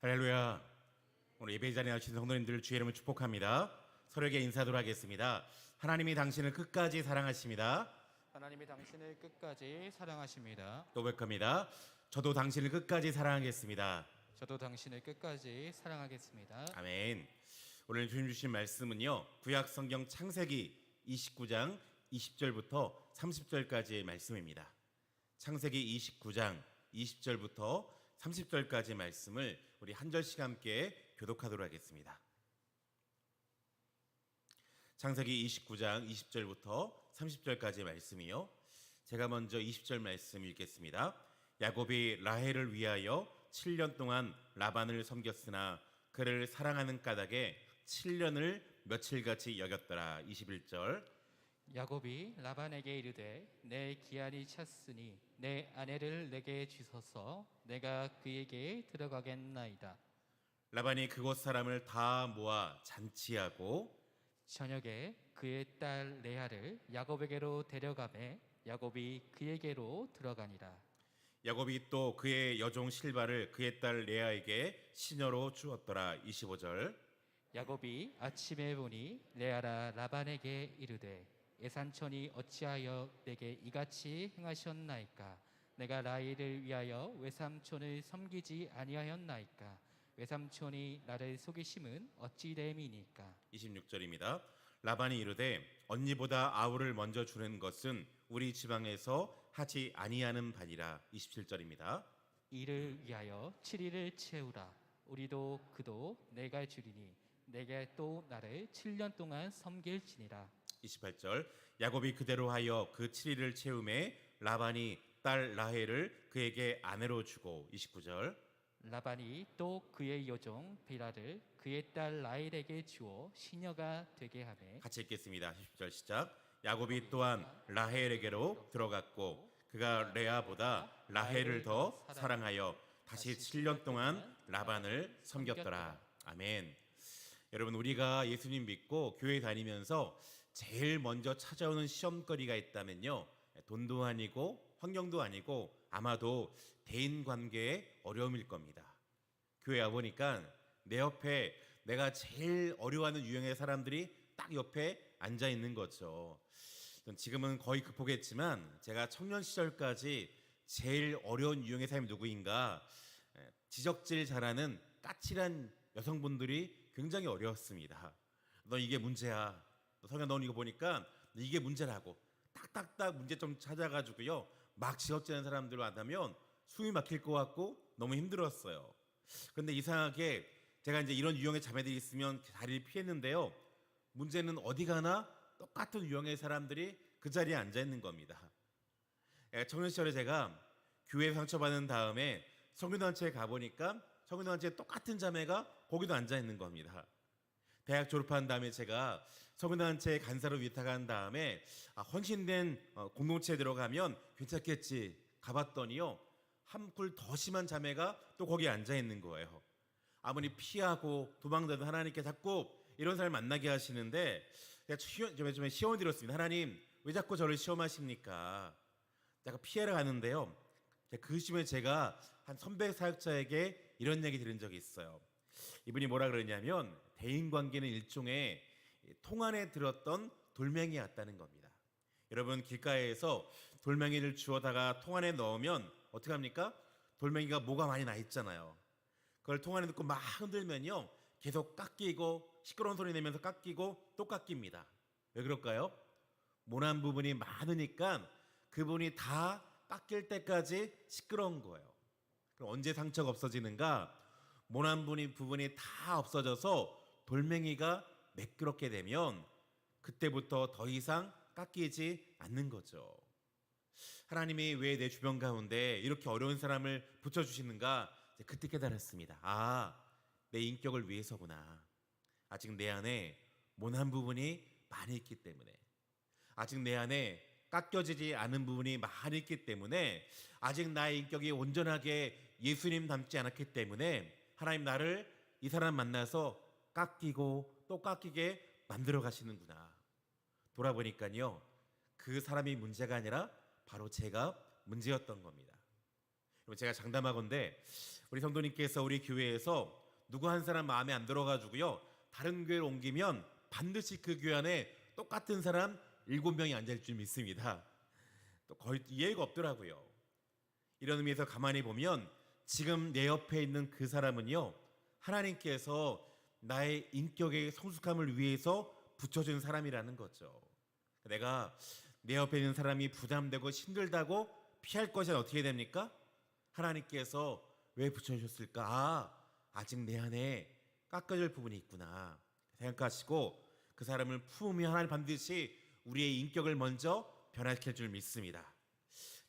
할렐루야. 오늘 예배 자리에 나오신 성도님들 주의 이름을 축복합니다. 서로에게 인사하도록 하겠습니다. 하나님이 당신을 끝까지 사랑하십니다. 하나님이 당신을 끝까지 사랑하십니다. 또 고백합니다. 저도 당신을 끝까지 사랑하겠습니다. 저도 당신을 끝까지 사랑하겠습니다. 아멘. 오늘 주님 주신 말씀은요, 구약 성경 창세기 29장 20절부터 30절까지의 말씀입니다. 창세기 29장 20절부터 30절까지 말씀을 우리 한 절씩 함께 교독하도록 하겠습니다. 창세기 29장 20절부터 30절까지의 말씀이요. 제가 먼저 20절 말씀 읽겠습니다. 야곱이 라헬을 위하여 7년 동안 라반을 섬겼으나 그를 사랑하는 까닭에 7년을 며칠같이 여겼더라. 21절. 야곱이 라반에게 이르되 내 기한이 찼으니 내 아내를 내게 주소서 내가 그에게 들어가겠나이다. 라반이 그곳 사람을 다 모아 잔치하고 저녁에 그의 딸 레아를 야곱에게로 데려가매 야곱이 그에게로 들어가니라. 야곱이 또 그의 여종 실바를 그의 딸 레아에게 시녀로 주었더라. 25절. 야곱이 아침에 보니 레아라 라반에게 이르되 예산촌이 어찌하여 내게 이같이 행하셨나이까? 내가 라헬을 위하여 외삼촌을 섬기지 아니하였나이까? 외삼촌이 나를 속이심은 어찌 됨이니까? 26절입니다. 라반이 이르되 언니보다 아우를 먼저 주는 것은 우리 지방에서 하지 아니하는 바니라. 27절입니다. 이를 위하여 7일을 채우라. 우리도 그도 내가 주리니 내게 또 나를 7년 동안 섬길지니라. 28절. 야곱이 그대로 하여 그 7일을 채우매 라반이 딸 라헬을 그에게 아내로 주고. 29절. 라반이 또 그의 여종 빌라를 그의 딸 라헬에게 주어 시녀가 되게 하매. 같이 읽겠습니다. 10절 시작. 야곱이 또한 라헬에게로 들어갔고 그가 레아보다 라헬을 더 사랑하여 다시 7년 동안 라반을 섬겼더라. 아멘. 여러분, 우리가 예수님 믿고 교회 다니면서 제일 먼저 찾아오는 시험거리가 있다면요, 돈도 아니고 환경도 아니고 아마도 대인관계의 어려움일 겁니다. 교회 와보니까 내 옆에 내가 제일 어려워하는 유형의 사람들이 딱 옆에 앉아 있는 거죠. 지금은 거의 극복했지만 제가 청년 시절까지 제일 어려운 유형의 사람이 누구인가, 지적질 잘하는 까칠한 여성분들이 굉장히 어려웠습니다. 너 이게 문제야. 성현, 넌 이거 보니까 이게 문제라고 딱딱딱 문제점 찾아가지고요, 막 지적질하는 사람들 만나면 숨이 막힐 것 같고 너무 힘들었어요. 그런데 이상하게 제가 이제 이런 유형의 자매들이 있으면 자리를 피했는데요, 문제는 어디 가나 똑같은 유형의 사람들이 그 자리에 앉아 있는 겁니다. 청년 시절에 제가 교회 상처받은 다음에 성교단체에 가보니까 성교단체에 똑같은 자매가 거기도 앉아 있는 겁니다. 대학 졸업한 다음에 제가 성교단체 간사로 위탁한 다음에 헌신된 공동체에 들어가면 괜찮겠지 가봤더니요, 한풀 더 심한 자매가 또 거기에 앉아 있는 거예요. 아무리 피하고 도망다도 하나님께 자꾸 이런 사람을 만나게 하시는데 제가 좀 시험을 드렸습니다. 하나님, 왜 자꾸 저를 시험하십니까? 제가 피해를 가는데요, 그 시험에 제가 한 선배 사역자에게 이런 얘기 들은 적이 있어요. 이분이 뭐라 그러냐면 대인관계는 일종의 통 안에 들었던 돌멩이 같다는 겁니다. 여러분, 길가에서 돌멩이를 주워다가 통 안에 넣으면 어떻게 합니까? 돌멩이가 뭐가 많이 나 있잖아요. 그걸 통 안에 넣고 막 흔들면요, 계속 깎이고 시끄러운 소리 내면서 깎이고 또 깎입니다. 왜 그럴까요? 모난 부분이 많으니까 그분이 다 깎일 때까지 시끄러운 거예요. 그럼 언제 상처가 없어지는가? 모난 부분이 다 없어져서 돌멩이가 매끄럽게 되면 그때부터 더 이상 깎이지 않는 거죠. 하나님이 왜 내 주변 가운데 이렇게 어려운 사람을 붙여주시는가? 그때 깨달았습니다. 내 인격을 위해서구나. 아직 내 안에 모난 부분이 많이 있기 때문에, 아직 내 안에 깎여지지 않은 부분이 많이 있기 때문에, 아직 나의 인격이 온전하게 예수님 닮지 않았기 때문에 하나님 나를 이 사람 만나서 깎이고 또 깎이게 만들어 가시는구나. 돌아보니까요, 그 사람이 문제가 아니라 바로 제가 문제였던 겁니다. 그럼 제가 장담하건대 우리 성도님께서 우리 교회에서 누구 한 사람 마음에 안 들어가지고요 다른 교회로 옮기면 반드시 그 교회 안에 똑같은 사람 7명이 앉아있을 줄 믿습니다. 또 거의 이해가 없더라고요. 이런 의미에서 가만히 보면 지금 내 옆에 있는 그 사람은요 하나님께서 나의 인격의 성숙함을 위해서 붙여준 사람이라는 거죠. 내가 내 옆에 있는 사람이 부담되고 힘들다고 피할 것은 어떻게 됩니까? 하나님께서 왜 붙여주셨을까? 아직 내 안에 깎아줄 부분이 있구나 생각하시고 그 사람을 품으면 하나님 반드시 우리의 인격을 먼저 변화시킬 줄 믿습니다.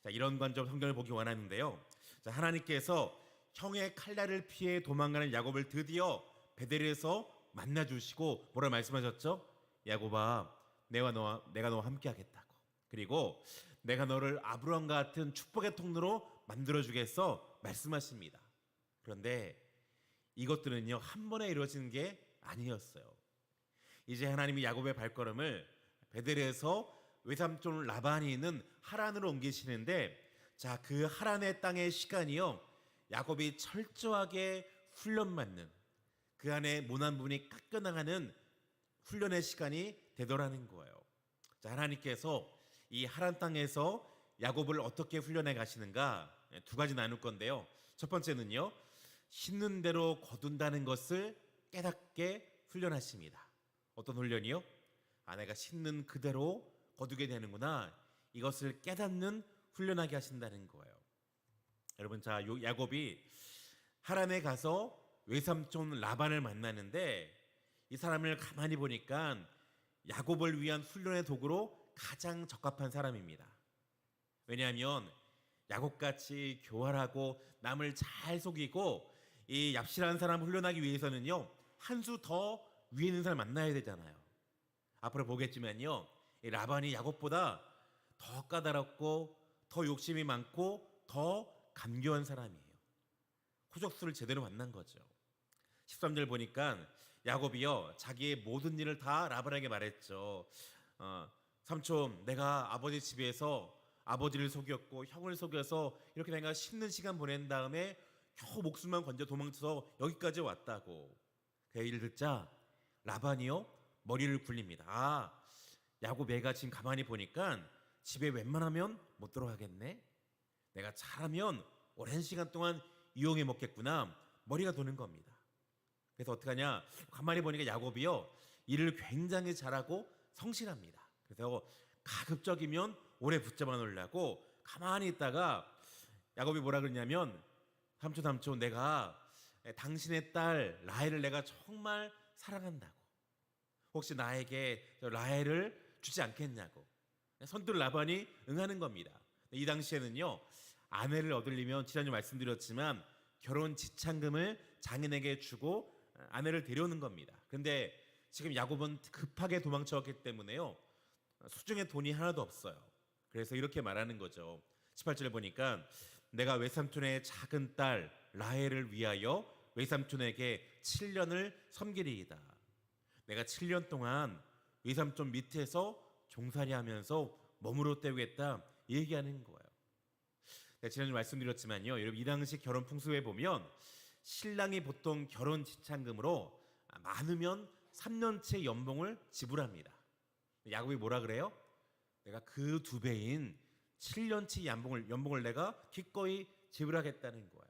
자, 이런 관점 성경을 보기 원하는데요. 자, 하나님께서 형의 칼날을 피해 도망가는 야곱을 드디어 베델에서 만나주시고 뭐라 말씀하셨죠? 야곱아, 내가 너와 함께 하겠다고. 그리고 내가 너를 아브라함과 같은 축복의 통로로 만들어주겠어 말씀하십니다. 그런데 이것들은요 한 번에 이루어지는 게 아니었어요. 이제 하나님이 야곱의 발걸음을 베델에서 외삼촌 라반이 있는 하란으로 옮기시는데, 자, 그 하란의 땅의 시간이요 야곱이 철저하게 훈련받는 그 안에 모난 부분이 깎여나가는 훈련의 시간이 되더라는 거예요. 자, 하나님께서 이 하란 땅에서 야곱을 어떻게 훈련해 가시는가 두 가지 나눌 건데요. 첫 번째는요 심는 대로 거둔다는 것을 깨닫게 훈련하십니다. 어떤 훈련이요? 내가 심는 그대로 거두게 되는구나, 이것을 깨닫는 훈련하게 하신다는 거예요. 여러분, 자, 야곱이 하란에 가서 외삼촌 라반을 만나는데 이 사람을 가만히 보니까 야곱을 위한 훈련의 도구로 가장 적합한 사람입니다. 왜냐하면 야곱같이 교활하고 남을 잘 속이고 이 얍실한 사람을 훈련하기 위해서는요 한 수 더 위에 있는 사람을 만나야 되잖아요. 앞으로 보겠지만요 이 라반이 야곱보다 더 까다롭고 더 욕심이 많고 더 간교한 사람이에요. 호적수를 제대로 만난 거죠. 13절 보니까 야곱이요 자기의 모든 일을 다 라반에게 말했죠. 삼촌, 내가 아버지 집에서 아버지를 속였고 형을 속여서 이렇게 내가 쉬는 시간 보낸 다음에 겨우 목숨만 건져 도망쳐서 여기까지 왔다고. 그 얘기를 듣자 라반이요 머리를 굴립니다. 야곱 애가 지금 가만히 보니까 집에 웬만하면 못 들어가겠네. 내가 잘하면 오랜 시간 동안 이용해 먹겠구나. 머리가 도는 겁니다. 그래서 어떡하냐, 가만히 보니까 야곱이요 일을 굉장히 잘하고 성실합니다. 그래서 가급적이면 오래 붙잡아 놓으려고 가만히 있다가 야곱이 뭐라 그러냐면, 삼촌, 내가 당신의 딸 라헬을 내가 정말 사랑한다고. 혹시 나에게 라헬을 주지 않겠냐고. 선뜻 라반이 응하는 겁니다. 이 당시에는요 아내를 얻으려면 지난주 말씀드렸지만 결혼 지참금을 장인에게 주고 아내를 데려오는 겁니다. 그런데 지금 야곱은 급하게 도망쳐왔기 때문에요 수중에 돈이 하나도 없어요. 그래서 이렇게 말하는 거죠. 18절에 보니까 내가 외삼촌의 작은 딸 라헬을 위하여 외삼촌에게 7년을 섬기리이다. 내가 7년 동안 외삼촌 밑에서 종살이 하면서 머무러 때우겠다 얘기하는 거예요. 지난주 말씀드렸지만요 여러분, 이 당시 결혼 풍습에 보면 신랑이 보통 결혼 지참금으로 많으면 3년치 연봉을 지불합니다. 야곱이 뭐라 그래요? 내가 그 2배인 7년치 연봉을 내가 기꺼이 지불하겠다는 거예요.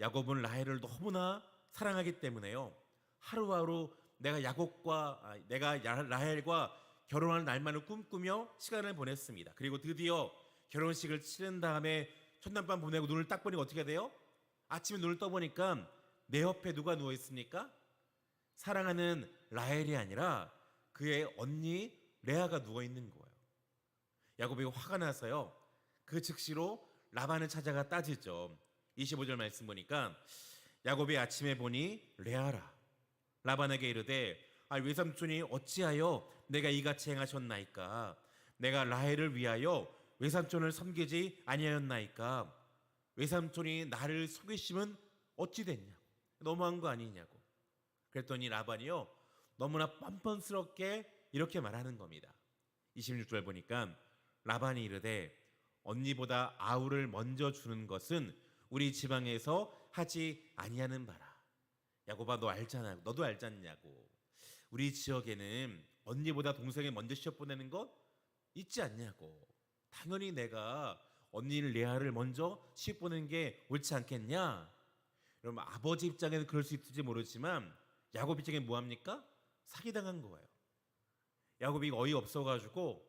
야곱은 라헬을 너무나 사랑하기 때문에요 하루하루 내가 라헬과 결혼할 날만을 꿈꾸며 시간을 보냈습니다. 그리고 드디어 결혼식을 치른 다음에 첫날밤 보내고 눈을 딱 보니까 어떻게 돼요? 아침에 눈을 떠보니까 내 옆에 누가 누워 있습니까? 사랑하는 라헬이 아니라 그의 언니 레아가 누워 있는 거예요. 야곱이 화가 나서요 그 즉시로 라반을 찾아가 따지죠. 25절 말씀 보니까 야곱이 아침에 보니 레아라. 라반에게 이르되 외삼촌이 어찌하여 내가 이같이 행하셨나이까? 내가 라헬을 위하여 외삼촌을 섬기지 아니하였나이까? 외삼촌이 나를 속이심은 어찌 됐냐고. 너무한 거 아니냐고. 그랬더니 라반이요 너무나 뻔뻔스럽게 이렇게 말하는 겁니다. 26절 보니까 라반이 이르되 언니보다 아우를 먼저 주는 것은 우리 지방에서 하지 아니하는 바라. 야곱아, 너 알잖아. 너도 알지 않냐고. 우리 지역에는 언니보다 동생을 먼저 시집 보내는 것 있지 않냐고. 당연히 내가 언니를 레아를 먼저 시집 보내는 게 옳지 않겠냐. 여러분, 아버지 입장에는 그럴 수 있을지 모르지만 야곱 입장에 뭐합니까? 사기당한 거예요. 야곱이 어이없어가지고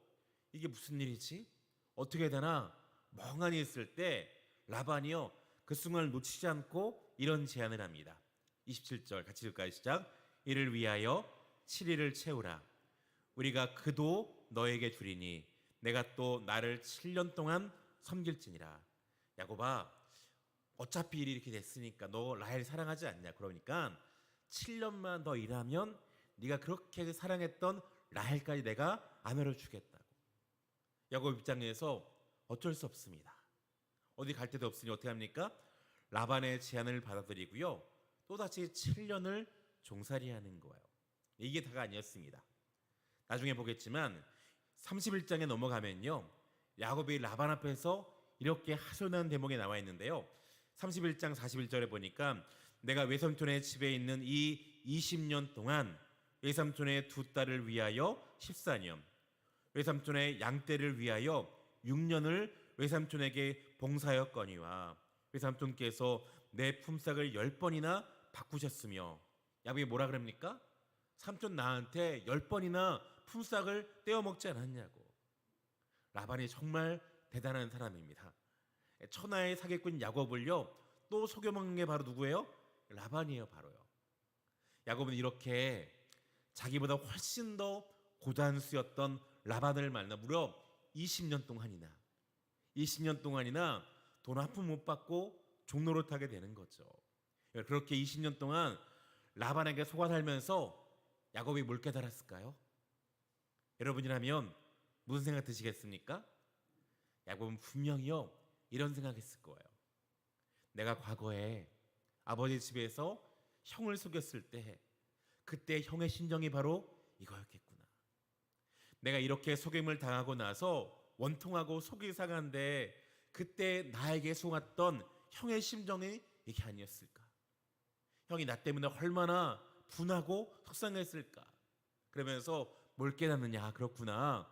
이게 무슨 일이지? 어떻게 되나 멍하니 있을 때 라반이요, 그 순간을 놓치지 않고 이런 제안을 합니다. 27절 같이 읽을까요? 시작. 이를 위하여 7일을 채우라. 우리가 그도 너에게 주리니 내가 또 나를 7년 동안 섬길지니라. 야곱아, 어차피 일이 이렇게 됐으니까 너 라헬 사랑하지 않냐? 그러니까 7년만 더 일하면 네가 그렇게 사랑했던 라헬까지 내가 안아주겠다고. 야곱 입장에서 어쩔 수 없습니다. 어디 갈 데도 없으니 어떻게 합니까? 라반의 제안을 받아들이고요, 또다시 7년을 종살이하는 거예요. 이게 다가 아니었습니다. 나중에 보겠지만 31장에 넘어가면요, 야곱이 라반 앞에서 이렇게 하소연한 대목이 나와 있는데요, 31장 41절에 보니까 내가 외삼촌의 집에 있는 이 20년 동안 외삼촌의 두 딸을 위하여 14년, 외삼촌의 양떼를 위하여 6년을 외삼촌에게 봉사하였거니와 외삼촌께서 내 품삯을 10번이나 바꾸셨으며. 야곱이 뭐라 그럽니까? 삼촌 나한테 10번이나 품삯을 떼어먹지 않았냐고. 라반이 정말 대단한 사람입니다. 천하의 사기꾼 야곱을요, 또 속여먹는 게 바로 누구예요? 라반이에요. 바로요. 야곱은 이렇게 자기보다 훨씬 더 고단수였던 라반을 만나 무려 20년 동안이나 돈 한 푼 못 받고 종노릇하게 되는 거죠. 그렇게 20년 동안 라반에게 속아 살면서 야곱이 뭘 깨달았을까요? 여러분이라면 무슨 생각 드시겠습니까? 야곱은 분명히요, 이런 생각했을 거예요. 내가 과거에 아버지 집에서 형을 속였을 때 그때 형의 심정이 바로 이거였겠구나. 내가 이렇게 속임을 당하고 나서 원통하고 속이 상한데 그때 나에게 속았던 형의 심정이 이게 아니었을까? 형이 나 때문에 얼마나 분하고 속상했을까? 그러면서 뭘 깨닫느냐? 그렇구나.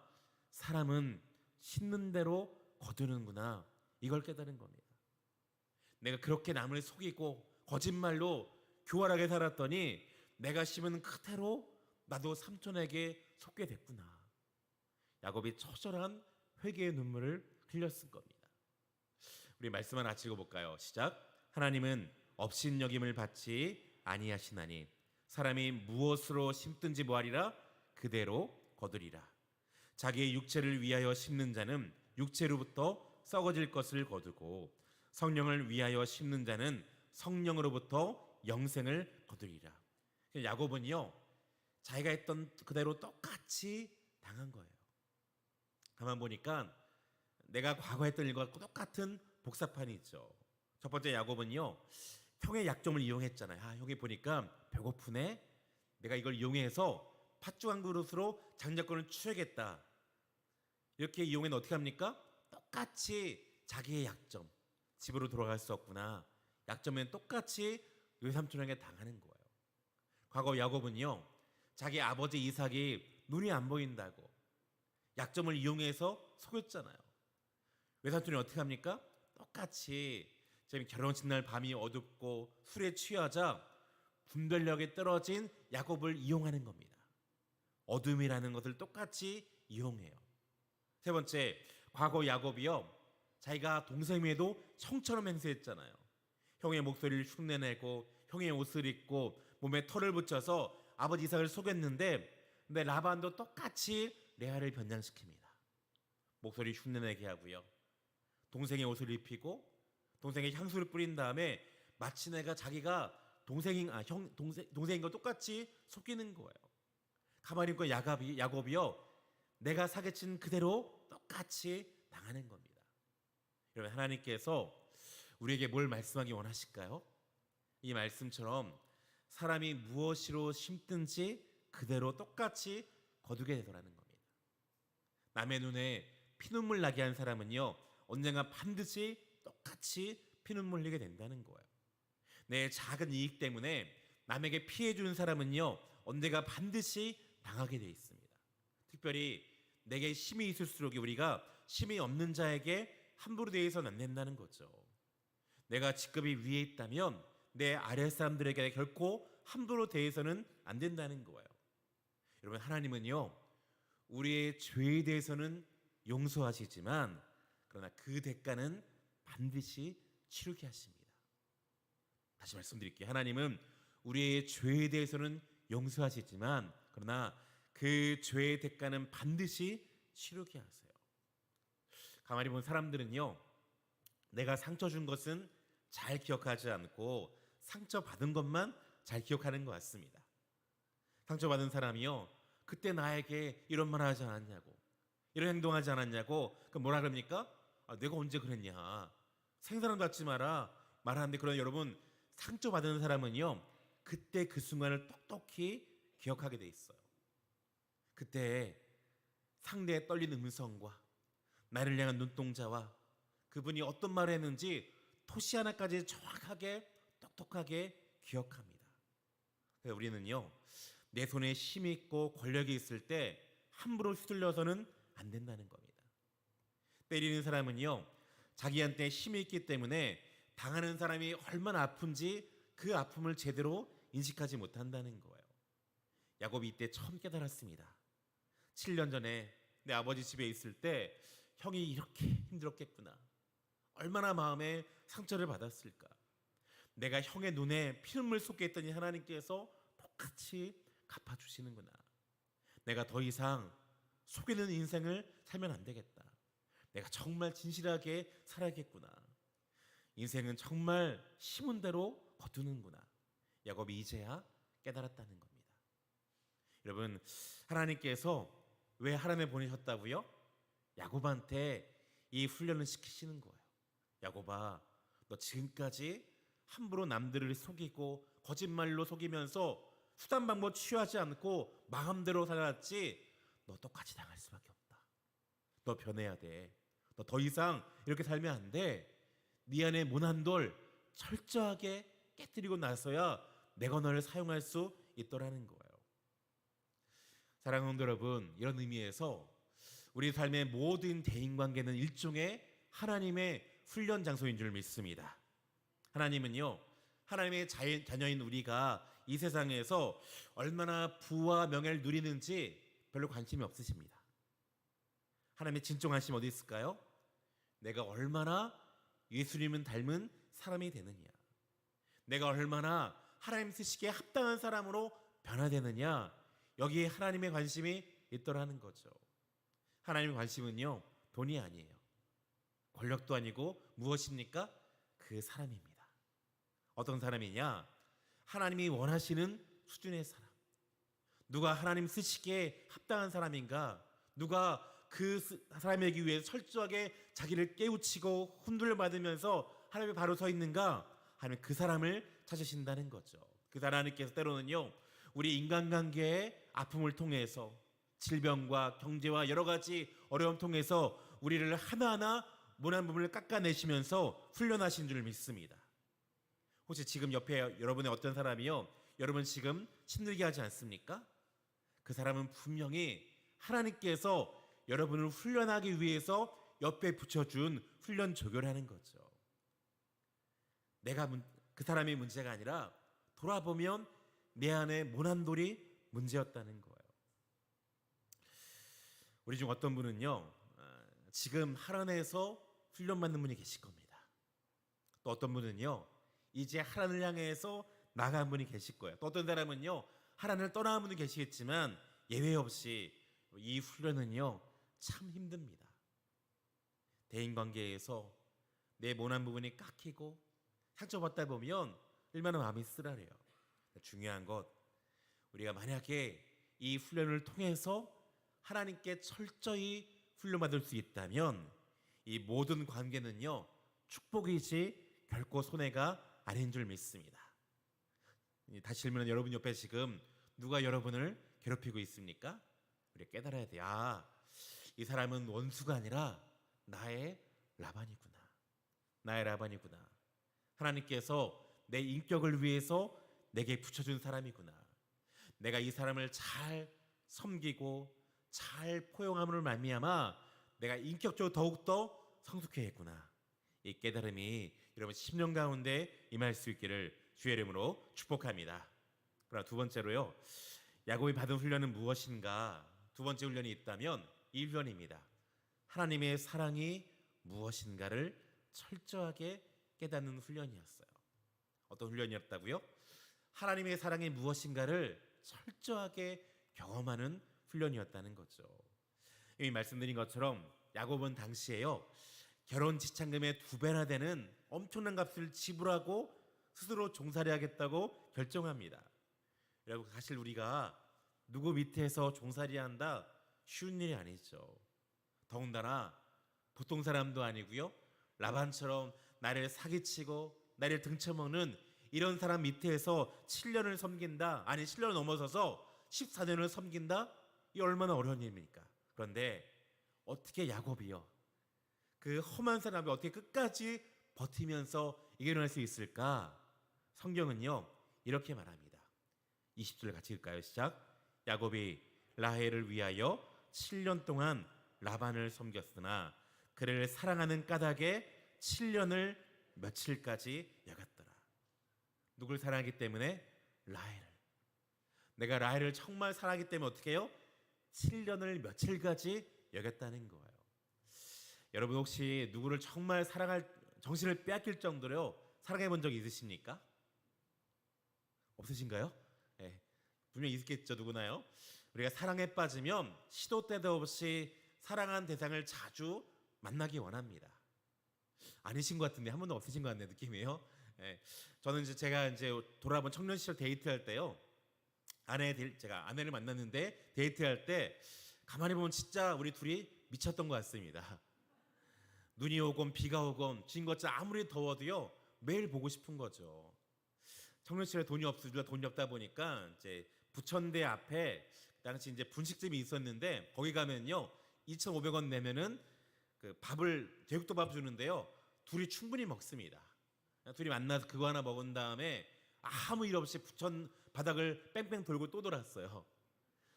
사람은 심는 대로 거두는구나. 이걸 깨달은 겁니다. 내가 그렇게 남을 속이고 거짓말로 교활하게 살았더니 내가 심은 그대로 나도 삼촌에게 속게 됐구나. 야곱이 처절한 회개의 눈물을 흘렸을 겁니다. 우리 말씀 하나 같이 읽어볼까요? 시작. 하나님은 업신여김을 받지 아니하시나니 사람이 무엇으로 심든지 뭐하리라? 그대로 거두리라. 자기의 육체를 위하여 심는 자는 육체로부터 썩어질 것을 거두고 성령을 위하여 심는 자는 성령으로부터 영생을 거두리라. 야곱은요, 자기가 했던 그대로 똑같이 당한 거예요. 가만 보니까 내가 과거 했던 일과 똑같은 복사판이 있죠. 첫 번째, 야곱은요, 형의 약점을 이용했잖아요. 형이 보니까 배고프네, 내가 이걸 이용해서 팥죽 한 그릇으로 장자권을 취하겠다. 이렇게 이용해는 어떻게 합니까? 똑같이 자기의 약점, 집으로 돌아갈 수 없구나. 약점엔 똑같이 외삼촌에게 당하는 거예요. 과거 야곱은요, 자기 아버지 이삭이 눈이 안 보인다고 약점을 이용해서 속였잖아요. 외삼촌이 어떻게 합니까? 똑같이 지금 결혼식 날 밤이 어둡고 술에 취하자 분별력이 떨어진 야곱을 이용하는 겁니다. 어둠이라는 것을 똑같이 이용해요. 세 번째, 과거 야곱이요, 자기가 동생 외에도 형처럼 행세했잖아요. 형의 목소리를 흉내내고 형의 옷을 입고 몸에 털을 붙여서 아버지 이삭을 속였는데, 근데 라반도 똑같이 레아를 변장시킵니다. 목소리 흉내내게 하고요, 동생의 옷을 입히고 동생의 향수를 뿌린 다음에 마치 내가 자기가 동생인 거 똑같이 속이는 거예요. 가만히 보니까 야곱이요, 내가 사기친 그대로 똑같이 당하는 겁니다. 여러분, 하나님께서 우리에게 뭘 말씀하기 원하실까요? 이 말씀처럼 사람이 무엇으로 심든지 그대로 똑같이 거두게 되더라는 겁니다. 남의 눈에 피눈물 나게 한 사람은요, 언젠가 반드시 똑같이 피눈물 흘리게 된다는 거예요. 내 작은 이익 때문에 남에게 피해 주는 사람은요, 언젠가 반드시 당하게 돼 있습니다. 특별히 내게 힘이 있을수록 우리가 힘이 없는 자에게 함부로 대해서는 안 된다는 거죠. 내가 직급이 위에 있다면 내 아래 사람들에게 결코 함부로 대해서는 안 된다는 거예요. 여러분, 하나님은요, 우리의 죄에 대해서는 용서하시지만 그러나 그 대가는 반드시 치르게 하십니다. 다시 말씀드릴게요. 하나님은 우리의 죄에 대해서는 용서하시지만 그러나 그 죄의 대가는 반드시 치르게 하세요. 가만히 본 사람들은요, 내가 상처 준 것은 잘 기억하지 않고 상처받은 것만 잘 기억하는 것 같습니다. 상처받은 사람이요, 그때 나에게 이런 말 하지 않았냐고, 이런 행동하지 않았냐고, 그럼 뭐라 그럽니까? 내가 언제 그랬냐, 생사람 받지 마라 말하는데, 그런 여러분, 상처받은 사람은요, 그때 그 순간을 똑똑히 기억하게 돼 있어요. 그때 상대의 떨리는 음성과 나를 향한 눈동자와 그분이 어떤 말을 했는지 토시 하나까지 정확하게 똑똑하게 기억합니다. 그래서 우리는요, 내 손에 힘이 있고 권력이 있을 때 함부로 휘둘려서는 안 된다는 겁니다. 때리는 사람은요, 자기한테 힘이 있기 때문에 당하는 사람이 얼마나 아픈지 그 아픔을 제대로 인식하지 못한다는 거예요. 야곱이 이때 처음 깨달았습니다. 7년 전에 내 아버지 집에 있을 때 형이 이렇게 힘들었겠구나, 얼마나 마음에 상처를 받았을까. 내가 형의 눈에 피눈물 쏟게 했더니 하나님께서 똑같이 갚아주시는구나. 내가 더 이상 속이는 인생을 살면 안 되겠다. 내가 정말 진실하게 살아야겠구나. 인생은 정말 심은 대로 거두는구나. 야곱이 이제야 깨달았다는 겁니다. 여러분, 하나님께서 왜 하란에 보내셨다고요? 야곱한테 이 훈련을 시키시는 거예요. 야곱아, 너 지금까지 함부로 남들을 속이고 거짓말로 속이면서 수단 방법 취하지 않고 마음대로 살았지, 너 똑같이 당할 수밖에 없다. 너 변해야 돼. 너 더 이상 이렇게 살면 안 돼. 네 안에 모난 돌 철저하게 깨뜨리고 나서야 내가 너를 사용할 수 있더라는 거예요. 사랑하는 성도 여러분, 이런 의미에서 우리 삶의 모든 대인관계는 일종의 하나님의 훈련 장소인 줄 믿습니다. 하나님은요, 하나님의 자녀인 우리가 이 세상에서 얼마나 부와 명예를 누리는지 별로 관심이 없으십니다. 하나님의 진정하심 어디 있을까요? 내가 얼마나 예수님을 닮은 사람이 되느냐, 내가 얼마나 하나님 쓰시기에 합당한 사람으로 변화되느냐, 여기에 하나님의 관심이 있더라는 거죠. 하나님의 관심은요, 돈이 아니에요. 권력도 아니고 무엇입니까? 그 사람입니다. 어떤 사람이냐? 하나님이 원하시는 수준의 사람. 누가 하나님 쓰시기에 합당한 사람인가? 누가 그 사람에게 위해 철저하게 자기를 깨우치고 훈련을 받으면서 하나님이 바로 서 있는가? 하나님 그 사람을 찾으신다는 거죠. 그 하나님께서 때로는요, 우리 인간관계의 아픔을 통해서, 질병과 경제와 여러 가지 어려움 통해서 우리를 하나하나 모난 부분을 깎아내시면서 훈련하신 줄 믿습니다. 혹시 지금 옆에 여러분의 어떤 사람이요, 여러분 지금 힘들게 하지 않습니까? 그 사람은 분명히 하나님께서 여러분을 훈련하기 위해서 옆에 붙여준 훈련 조교를 하는 거죠. 내가 그 사람이 문제가 아니라 돌아보면 내 안에 모난 돌이 문제였다는 거예요. 우리 중 어떤 분은요, 지금 하란에서 훈련받는 분이 계실 겁니다. 또 어떤 분은요, 이제 하란을 향해서 나간 분이 계실 거예요. 또 어떤 사람은요, 하란을 떠나는 분이 계시겠지만 예외 없이 이 훈련은요, 참 힘듭니다. 대인관계에서 내 모난 부분이 깎이고 상처받다 보면 얼마나 마음이 쓰라려요. 중요한 것, 우리가 만약에 이 훈련을 통해서 하나님께 철저히 훈련받을 수 있다면 이 모든 관계는요, 축복이지 결코 손해가 아닌 줄 믿습니다. 다시 질문은, 여러분 옆에 지금 누가 여러분을 괴롭히고 있습니까? 우리가 깨달아야 돼요. 이 사람은 원수가 아니라 나의 라반이구나. 나의 라반이구나. 하나님께서 내 인격을 위해서 내게 붙여준 사람이구나. 내가 이 사람을 잘 섬기고 잘 포용함으로 말미암아 내가 인격적으로 더욱더 성숙해야겠구나. 이 깨달음이 여러분 10년 가운데 임할 수 있기를 주의 이름으로 축복합니다. 그러나 두 번째로요, 야곱이 받은 훈련은 무엇인가? 두 번째 훈련이 있다면 이 훈련입니다. 하나님의 사랑이 무엇인가를 철저하게 깨닫는 훈련이었어요. 어떤 훈련이었다고요? 하나님의 사랑이 무엇인가를 철저하게 경험하는 훈련이었다는 거죠. 이미 말씀드린 것처럼 야곱은 당시에요, 결혼 지참금의 2배나 되는 엄청난 값을 지불하고 스스로 종살이 하겠다고 결정합니다. 여러분, 사실 우리가 누구 밑에서 종살이 한다 쉬운 일이 아니죠. 더군다나 보통 사람도 아니고요, 라반처럼 나를 사기치고 나를 등쳐먹는 이런 사람 밑에서 7년을 섬긴다, 아니 7년을 넘어서서 14년을 섬긴다, 이 얼마나 어려운 일입니까? 그런데 어떻게 야곱이요, 그 험한 사람이 어떻게 끝까지 버티면서 이겨낼 수 있을까? 성경은요 이렇게 말합니다. 20절 같이 읽을까요? 시작. 야곱이 라헬을 위하여 7년 동안 라반을 섬겼으나 그를 사랑하는 까닭에 7년을 며칠까지 여겼더라. 누굴 사랑하기 때문에? 라헬을. 내가 라헬을 정말 사랑하기 때문에 어떻게 해요? 7년을 며칠까지 여겼다는 거예요. 여러분, 혹시 누구를 정말 사랑할 정신을 빼앗길 정도로 사랑해 본 적이 있으십니까? 없으신가요? 네, 분명히 있겠죠. 누구나요? 우리가 사랑에 빠지면 시도 때도 없이 사랑한 대상을 자주 만나기 원합니다. 아니신 것 같은데, 한 번도 없으신 것 같네 느낌이에요. 네, 저는 제가 돌아본 청년 시절 데이트할 때요, 제가 아내를 만났는데 데이트할 때 가만히 보면 진짜 우리 둘이 미쳤던 것 같습니다. 눈이 오건 비가 오건 진 것처럼 아무리 더워도요 매일 보고 싶은 거죠. 청년 시절에 돈이 없다 보니까 이제 부천대 앞에 당시 이제 분식집이 있었는데 거기 가면요 2,500원 내면은 그 밥을 제육덮밥 주는데요, 둘이 충분히 먹습니다. 둘이 만나서 그거 하나 먹은 다음에 아무 일 없이 부천 바닥을 뺑뺑 돌고 또 돌았어요.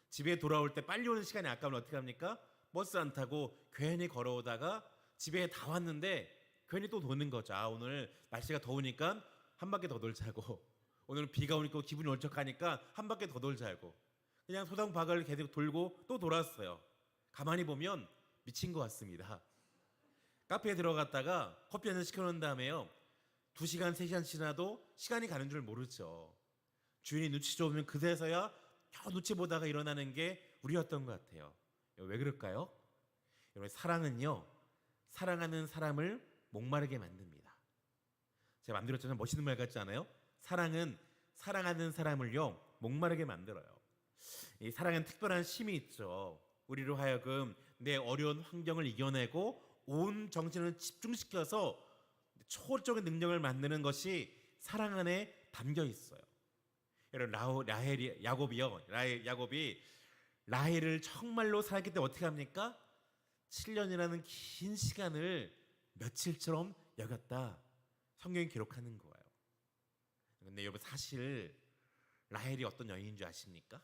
집에 돌아올 때 빨리 오는 시간이 아까우면 어떻게 합니까? 버스 안 타고 괜히 걸어오다가 집에 다 왔는데 괜히 또 도는 거죠. 아, 오늘 날씨가 더우니까 한 바퀴 더 돌자고, 오늘 비가 오니까 기분이 울적하니까 한 바퀴 더 돌자고, 그냥 소당바가를 계속 돌고 또 돌았어요. 가만히 보면 미친 것 같습니다. 카페에 들어갔다가 커피 한잔 시켜놓은 다음에요 2시간 3시간 지나도 시간이 가는 줄 모르죠. 주인이 눈치 좁으면 그새서야 겨우 눈치 보다가 일어나는 게 우리였던 것 같아요. 왜 그럴까요? 여러분, 사랑은요 사랑하는 사람을 목마르게 만듭니다. 제가 만들었잖아요. 멋있는 말 같지 않아요? 사랑은 사랑하는 사람을요 목마르게 만들어요. 이 사랑은 특별한 힘이 있죠. 우리로 하여금 내 어려운 환경을 이겨내고 온 정신을 집중시켜서 초월적인 능력을 만드는 것이 사랑 안에 담겨 있어요. 여러분, 야곱이 라헬을 정말로 사랑했기 때문에 어떻게 합니까? 7년이라는 긴 시간을 며칠처럼 여겼다. 성경이 기록하는 거예요. 근데 여러분, 사실 라헬이 어떤 여인인 줄 아십니까?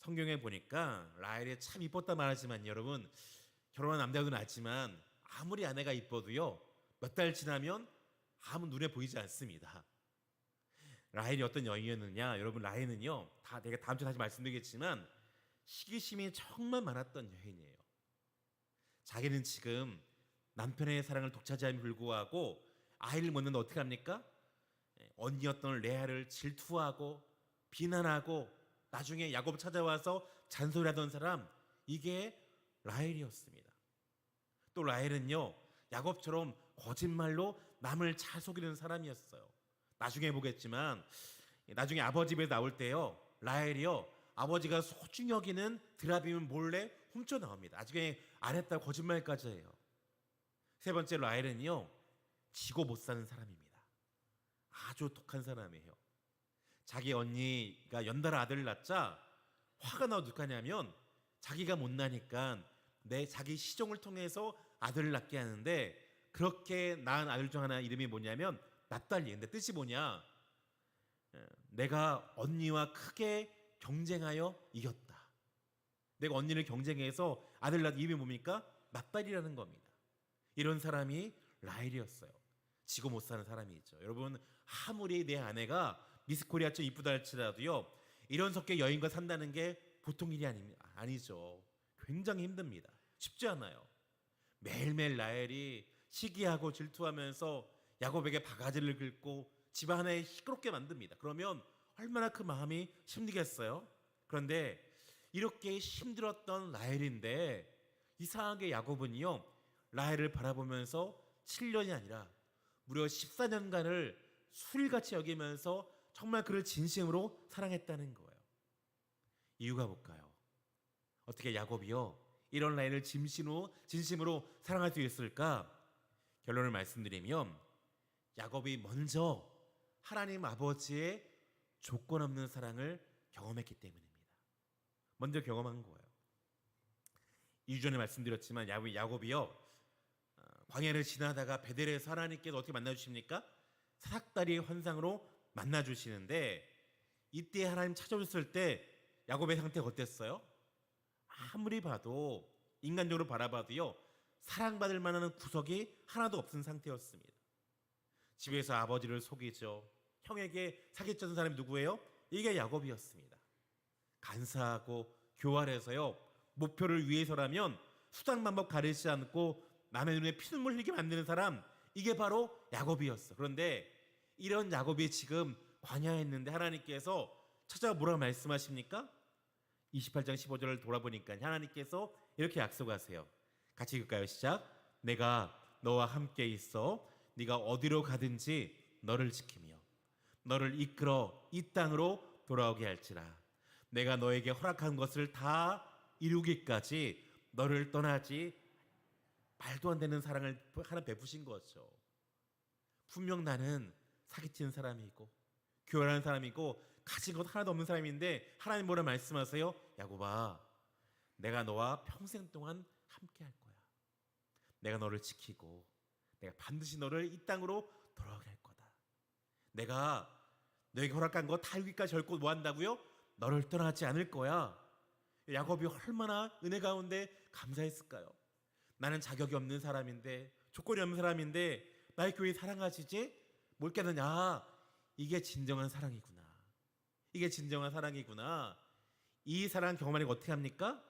성경에 보니까 라헬이 참 이뻤다 말하지만 여러분, 결혼한 남자들은 알지만 아무리 아내가 이뻐도요 몇 달 지나면 아무 눈에 보이지 않습니다. 라헬이 어떤 여인이었느냐? 여러분, 라헬은요 내가 다음 주에 다시 말씀드리겠지만 시기심이 정말 많았던 여인이에요. 자기는 지금 남편의 사랑을 독차지함에 불구하고 아이를 못 낳는데 어떻게 합니까? 언니였던 레아를 질투하고 비난하고 나중에 야곱 찾아와서 잔소리하던 사람, 이게 라헬이었습니다. 또 라헬은요 야곱처럼 거짓말로 남을 잘 속이는 사람이었어요. 나중에 보겠지만 나중에 아버지 집에 나올 때요 라헬이요 아버지가 소중히 여기는 드라빔을 몰래 훔쳐 나옵니다. 나중에 안 했다고 거짓말까지 해요. 세 번째, 라헬은요 지고 못 사는 사람입니다. 아주 독한 사람이에요. 자기 언니가 연달아 아들을 낳자 화가 나서 어떻게 하냐면 자기가 못 나니까 자기 시종을 통해서 아들을 낳게 하는데 그렇게 낳은 아들 중 하나 이름이 뭐냐면 납달리. 근데 뜻이 뭐냐? 내가 언니와 크게 경쟁하여 이겼다. 내가 언니를 경쟁해서 아들 낳은 이름이 뭡니까? 납달리라는 겁니다. 이런 사람이 라헬이었어요. 지고 못 사는 사람이죠. 여러분, 아무리 내 아내가 미스코리아처럼 이쁘다 할지라도요, 이런 성격 여인과 산다는 게 보통 일이 아니죠. 굉장히 힘듭니다. 쉽지 않아요. 매일매일 라헬이 시기하고 질투하면서 야곱에게 바가지를 긁고 집안 하나에 시끄럽게 만듭니다. 그러면 얼마나 그 마음이 힘들겠어요? 그런데 이렇게 힘들었던 라헬인데 이상하게 야곱은요, 라헬을 바라보면서 7년이 아니라 무려 14년간을 술같이 여기면서 정말 그를 진심으로 사랑했다는 거예요. 이유가 뭘까요? 어떻게 야곱이요 이런 라헬을 진심으로 사랑할 수 있을까? 결론을 말씀드리면 야곱이 먼저 하나님 아버지의 조건 없는 사랑을 경험했기 때문입니다. 먼저 경험한 거예요. 2주 전에 말씀드렸지만 야곱이요 광야를 지나다가 베델에서 하나님께서 어떻게 만나주십니까? 사닥다리의 환상으로 만나주시는데, 이때 하나님 찾아오셨을 때 야곱의 상태가 어땠어요? 아무리 봐도, 인간적으로 바라봐도요 사랑받을 만한 구석이 하나도 없은 상태였습니다. 집에서 아버지를 속이죠. 형에게 사기쳤던 사람이 누구예요? 이게 야곱이었습니다. 간사하고 교활해서요 목표를 위해서라면 수단 방법 가리지 않고 남의 눈에 피눈물 흘리게 만드는 사람, 이게 바로 야곱이었어. 그런데 이런 야곱이 지금 광야에 있는데 하나님께서 찾아와 뭐라고 말씀하십니까? 28장 15절을 돌아보니까 하나님께서 이렇게 약속하세요. 같이 읽을까요? 시작. 내가 너와 함께 있어 네가 어디로 가든지 너를 지키며 너를 이끌어 이 땅으로 돌아오게 할지라. 내가 너에게 허락한 것을 다 이루기까지 너를 떠나지. 말도 안 되는 사랑을 하나 베푸신 거죠. 분명 나는 사기치는 사람이고 교활한 사람이고 가진 것 하나도 없는 사람인데 하나님 뭐라 말씀하세요? 야곱아, 내가 너와 평생 동안 함께 할 거야. 내가 너를 지키고 내가 반드시 너를 이 땅으로 돌아오게 할 거다. 내가 너에게 허락한 거 다 이루기까지 절코 뭐 한다고요? 너를 떠나지 않을 거야. 야곱이 얼마나 은혜 가운데 감사했을까요? 나는 자격이 없는 사람인데, 조건이 없는 사람인데 나의 교회 사랑하시지? 뭘 깨느냐? 이게 진정한 사랑이구나. 이게 진정한 사랑이구나. 이 사랑 경험하니까 어떻게 합니까?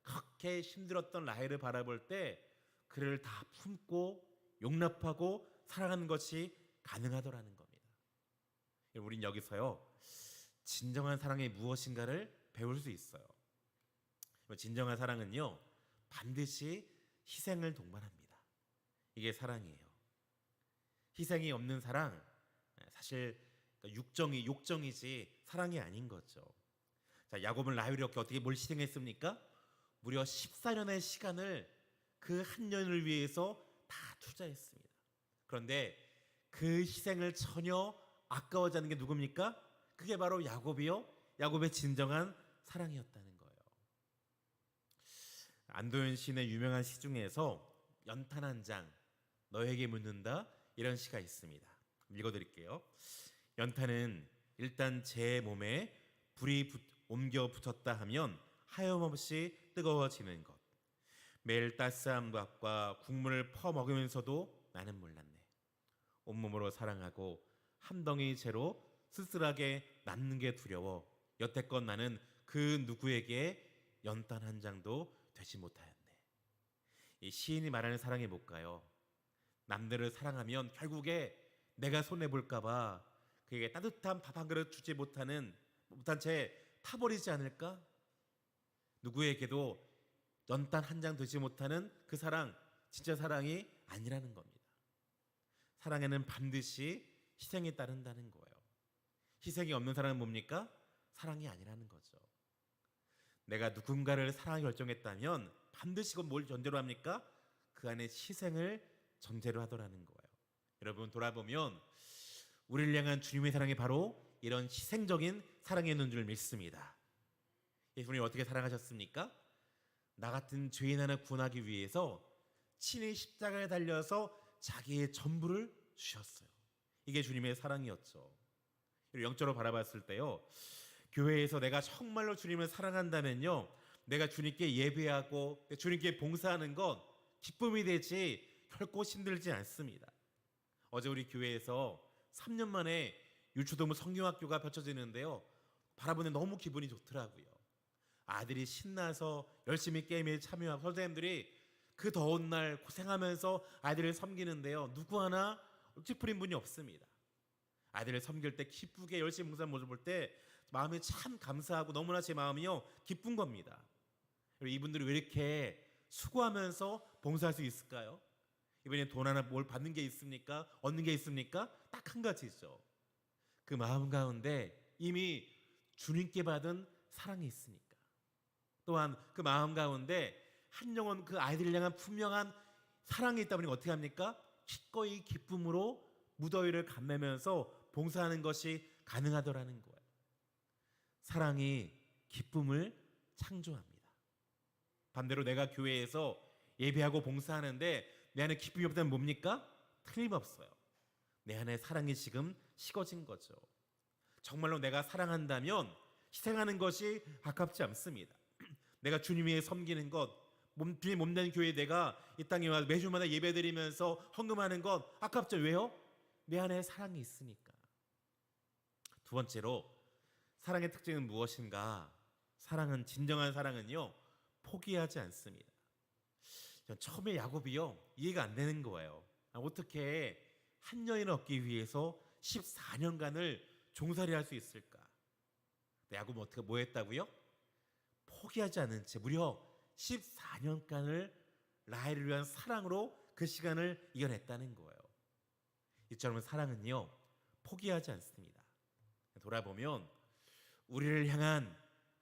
그렇게 힘들었던 라헬을 바라볼 때 그를 다 품고 용납하고 사랑하는 것이 가능하더라는 겁니다. 우린 여기서요 진정한 사랑이 무엇인가를 배울 수 있어요. 진정한 사랑은요 반드시 희생을 동반합니다. 이게 사랑이에요. 희생이 없는 사랑, 사실 욕정이지 사랑이 아닌 거죠. 자, 야곱은 라헬이 이렇게 어떻게 뭘 희생했습니까? 무려 14년의 시간을 그 한 년을 위해서 다 투자했습니다. 그런데 그 희생을 전혀 아까워하지 않는 게 누굽니까? 그게 바로 야곱이요 야곱의 진정한 사랑이었다는 거예요. 안도현 시인의 유명한 시 중에서 연탄 한 장 너에게 묻는다, 이런 시가 있습니다. 읽어드릴게요. 연탄은 일단 제 몸에 불이 옮겨 붙었다 하면 하염없이 뜨거워지는 것. 매일 따스한 밥과 국물을 퍼먹으면서도 나는 몰랐네. 온몸으로 사랑하고 한 덩이 채로 쓸쓸하게 남는 게 두려워 여태껏 나는 그 누구에게 연탄 한 장도 되지 못하였네. 이 시인이 말하는 사랑이 뭘까요? 남들을 사랑하면 결국에 내가 손해볼까 봐 그에게 따뜻한 밥 한 그릇 주지 못한 채 타버리지 않을까? 누구에게도 연탄 한 장 되지 못하는 그 사랑, 진짜 사랑이 아니라는 겁니다. 사랑에는 반드시 희생이 따른다는 거예요. 희생이 없는 사랑은 뭡니까? 사랑이 아니라는 거죠. 내가 누군가를 사랑하기 결정했다면 반드시 그건 뭘 전제로 합니까? 그 안에 희생을 전제로 하더라는 거예요. 여러분 돌아보면 우리를 향한 주님의 사랑이 바로 이런 희생적인 사랑이었는 줄 믿습니다. 예수님이 어떻게 사랑하셨습니까? 나 같은 죄인 하나 구원하기 위해서 친히 십자가에 달려서 자기의 전부를 주셨어요. 이게 주님의 사랑이었죠. 영적으로 바라봤을 때요, 교회에서 내가 정말로 주님을 사랑한다면요, 내가 주님께 예배하고 주님께 봉사하는 것 기쁨이 되지 결코 힘들지 않습니다. 어제 우리 교회에서 3년 만에 유초동부 성경학교가 펼쳐지는데요, 바라보는 너무 기분이 좋더라고요. 아들이 신나서 열심히 게임에 참여하고 선생님들이 그 더운 날 고생하면서 아이들을 섬기는데요, 누구 하나 찌푸린 분이 없습니다. 아이들을 섬길 때 기쁘게 열심히 봉사하는 모습을 볼 때 마음이 참 감사하고 너무나 제 마음이요 기쁜 겁니다. 이분들이 왜 이렇게 수고하면서 봉사할 수 있을까요? 이번에 돈 하나 뭘 받는 게 있습니까? 얻는 게 있습니까? 딱 한 가지죠. 그 마음 가운데 이미 주님께 받은 사랑이 있으니까. 또한 그 마음 가운데 한 영혼 그 아이들을 향한 분명한 사랑이 있다 보니 어떻게 합니까? 기꺼이 기쁨으로 무더위를 감내면서 봉사하는 것이 가능하더라는 거예요. 사랑이 기쁨을 창조합니다. 반대로 내가 교회에서 예배하고 봉사하는데 내 안에 기쁨이 없다면 뭡니까? 틀림없어요. 내 안에 사랑이 지금 식어진 거죠. 정말로 내가 사랑한다면 희생하는 것이 아깝지 않습니다. 내가 주님 위해 섬기는 것, 주님 몸된 교회에 내가 이 땅에 와 매주마다 예배드리면서 헌금하는 것 아깝죠. 왜요? 내 안에 사랑이 있으니까. 두 번째로 사랑의 특징은 무엇인가? 사랑은, 진정한 사랑은요, 포기하지 않습니다. 전 처음에 야곱이요 이해가 안 되는 거예요. 어떻게 한 여인을 얻기 위해서 14년간을 종살이 할 수 있을까? 야곱은 어떻게 뭐 했다고요? 포기하지 않은 채 무려 14년간을 라헬을 위한 사랑으로 그 시간을 이겨냈다는 거예요. 이처럼 사랑은요 포기하지 않습니다. 돌아보면 우리를 향한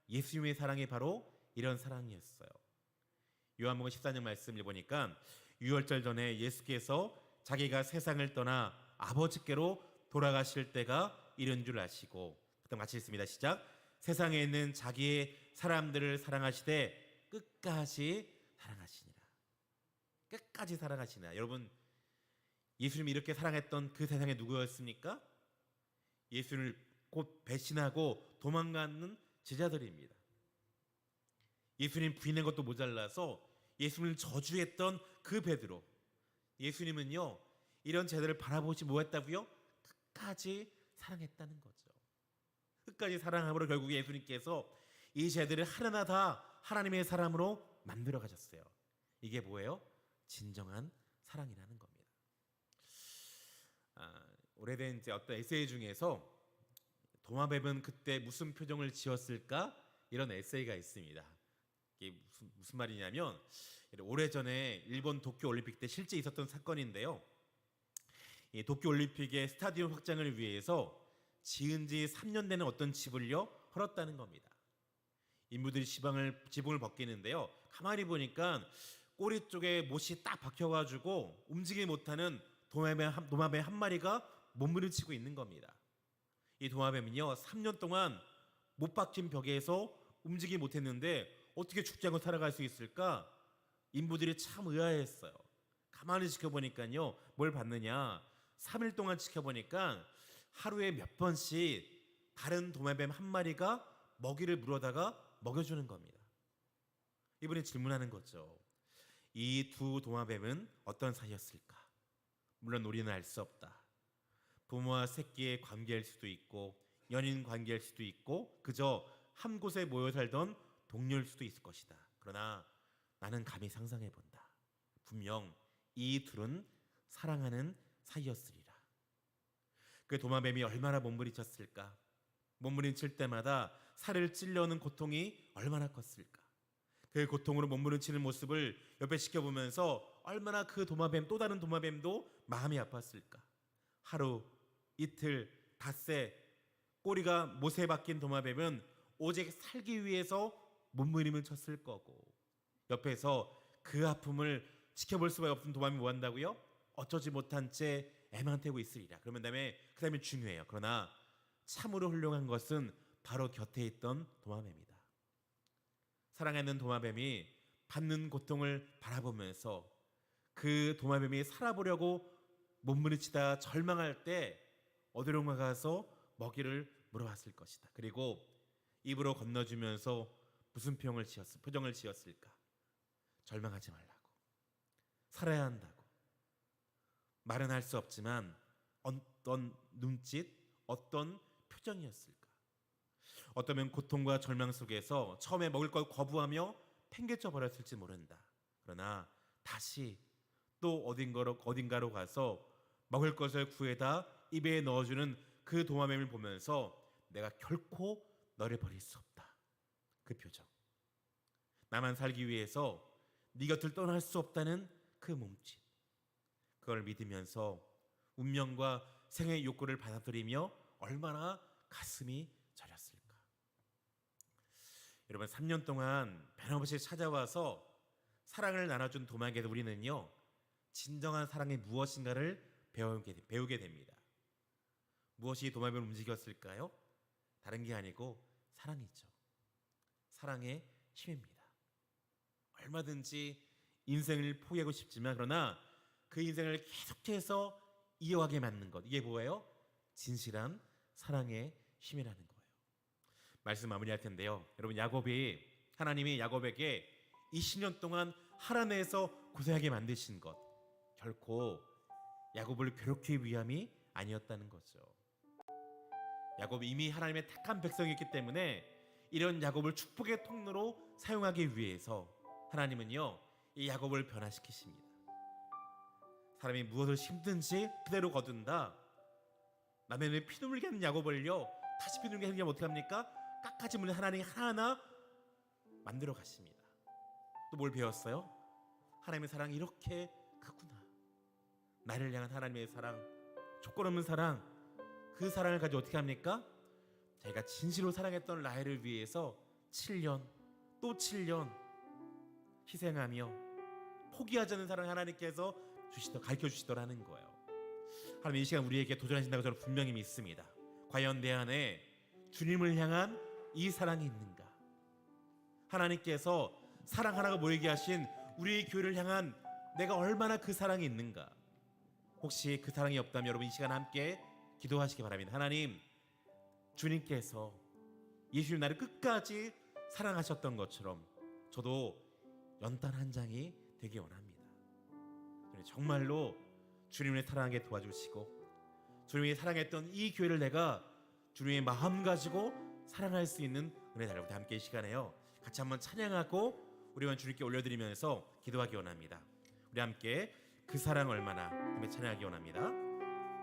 예수님의 사랑이 바로 이런 사랑이었어요. 요한복음 14장 말씀을 보니까 유월절 전에 예수께서 자기가 세상을 떠나 아버지께로 돌아가실 때가 이른 줄 아시고, 그다음 같이 읽습니다. 시작. 세상에 있는 자기의 사람들을 사랑하시되 끝까지 사랑하시니라. 끝까지 사랑하시니라. 여러분, 예수님이 이렇게 사랑했던 그 세상에 누구였습니까? 예수를 곧 배신하고 도망가는 제자들입니다. 예수님 부인한 것도 모자라서 예수님을 저주했던 그 베드로. 예수님은요 이런 제자들을 바라보지 못했다고요? 끝까지 사랑했다는 거죠. 끝까지 사랑함으로 결국 예수님께서 이 제자들을 하나하나 다 하나님의 사람으로 만들어 가셨어요. 이게 뭐예요? 진정한 사랑이라는 겁니다. 오래된 이제 어떤 에세이 중에서 도마뱀은 그때 무슨 표정을 지었을까? 이런 에세이가 있습니다. 이게 무슨 말이냐면 오래전에 일본 도쿄올림픽 때 실제 있었던 사건인데요. 이 도쿄올림픽의 스타디움 확장을 위해서 지은 지 3년 되는 어떤 집을요 헐었다는 겁니다. 인부들이 지붕을 벗기는데요. 가만히 보니까 꼬리 쪽에 못이 딱 박혀가지고 움직이지 못하는 도마뱀 한 마리가 몸부림치고 있는 겁니다. 이 도마뱀은요 3년 동안 못 박힌 벽에서 움직이지 못했는데 어떻게 죽지 않고 살아갈 수 있을까? 인부들이 참 의아했어요. 가만히 지켜보니까요 뭘 봤느냐, 3일 동안 지켜보니까 하루에 몇 번씩 다른 도마뱀 한 마리가 먹이를 물어다가 먹여주는 겁니다. 이분이 질문하는 거죠. 이 두 도마뱀은 어떤 사이였을까? 물론 우리는 알 수 없다. 부모와 새끼의 관계일 수도 있고 연인 관계일 수도 있고 그저 한 곳에 모여 살던 동료일 수도 있을 것이다. 그러나 나는 감히 상상해 본다. 분명 이 둘은 사랑하는 사이였으리라. 그 도마뱀이 얼마나 몸부림쳤을까? 몸부림칠 때마다 살을 찔려오는 고통이 얼마나 컸을까? 그 고통으로 몸부림치는 모습을 옆에 지켜보면서 얼마나 그 도마뱀, 또 다른 도마뱀도 마음이 아팠을까? 하루, 이틀, 닷새 꼬리가 못에 박힌 도마뱀은 오직 살기 위해서 몸부림을 쳤을 거고, 옆에서 그 아픔을 지켜볼 수밖에 없는 도마뱀이 뭐 한다고요? 어쩌지 못한 채 애망태고 있으리라. 그 다음에 중요해요. 그러나 참으로 훌륭한 것은 바로 곁에 있던 도마뱀이다. 사랑하는 도마뱀이 받는 고통을 바라보면서 그 도마뱀이 살아보려고 몸부림치다 절망할 때 어디론가 가서 먹이를 물어왔을 것이다. 그리고 입으로 건너주면서 무슨 표정을 지었을까? 절망하지 말라고, 살아야 한다고. 말은 할 수 없지만 어떤 눈짓, 어떤 표정이었을까? 어쩌면 고통과 절망 속에서 처음에 먹을 걸 거부하며 팽개쳐 버렸을지 모른다. 그러나 다시 또 어딘가로 가서 먹을 것을 구해다 입에 넣어주는 그 도마뱀을 보면서 내가 결코 너를 버릴 수 없다. 그 표정. 나만 살기 위해서 네 곁을 떠날 수 없다는 그 몸짓. 그걸 믿으면서 운명과 생의 욕구를 받아들이며 얼마나 가슴이 저렸을까. 여러분, 3년 동안 변함없이 찾아와서 사랑을 나눠준 도마에게도 우리는요, 진정한 사랑이 무엇인가를 배우게 됩니다. 무엇이 도마뱀을 움직였을까요? 다른 게 아니고 사랑이죠. 사랑의 힘입니다. 얼마든지 인생을 포기하고 싶지만 그러나 그 인생을 계속해서 이어가게 만드는 것, 이게 뭐예요? 진실한 사랑의 힘이라는 거예요. 말씀 마무리할 텐데요. 여러분, 하나님이 야곱에게 20년 동안 하란에서 고생하게 만드신 것, 결코 야곱을 괴롭히기 위함이 아니었다는 거죠. 야곱이 이미 하나님의 택한 백성이었기 때문에 이런 야곱을 축복의 통로로 사용하기 위해서 하나님은요, 이 야곱을 변화시키십니다. 사람이 무엇을 심든지 그대로 거둔다. 남의 눈에 피눈물게 하는 야곱을요, 다시 피눈물게 하는 게 어떻게 합니까? 깎아지면 하나님이 하나하나 만들어 가십니다. 또 뭘 배웠어요? 하나님의 사랑이 이렇게 크구나. 나를 향한 하나님의 사랑, 조건 없는 사랑, 그 사랑을 가지고 어떻게 합니까? 자기가 진실로 사랑했던 라헬을 위해서 7년 또 7년 희생하며 포기하지 않는 사랑 하나님께서 가르쳐 주시더라는 거예요. 하나님, 이 시간 우리에게 도전하신다고 저는 분명히 믿습니다. 과연 내 안에 주님을 향한 이 사랑이 있는가? 하나님께서 사랑 하나가 모이게 하신 우리 교회를 향한 내가 얼마나 그 사랑이 있는가? 혹시 그 사랑이 없다면 여러분, 이 시간 함께 기도하시기 바랍니다. 하나님, 주님께서 예수님 나를 끝까지 사랑하셨던 것처럼 저도 연단 한 장이 되기 원합니다. 정말로 주님을 사랑하게 도와주시고 주님이 사랑했던 이 교회를 내가 주님의 마음 가지고 사랑할 수 있는 은혜 달라고 함께 이 시간에요, 같이 한번 찬양하고 우리만 주님께 올려드리면서 기도하기 원합니다. 우리 함께 그 사랑 얼마나 함께 찬양하기 원합니다.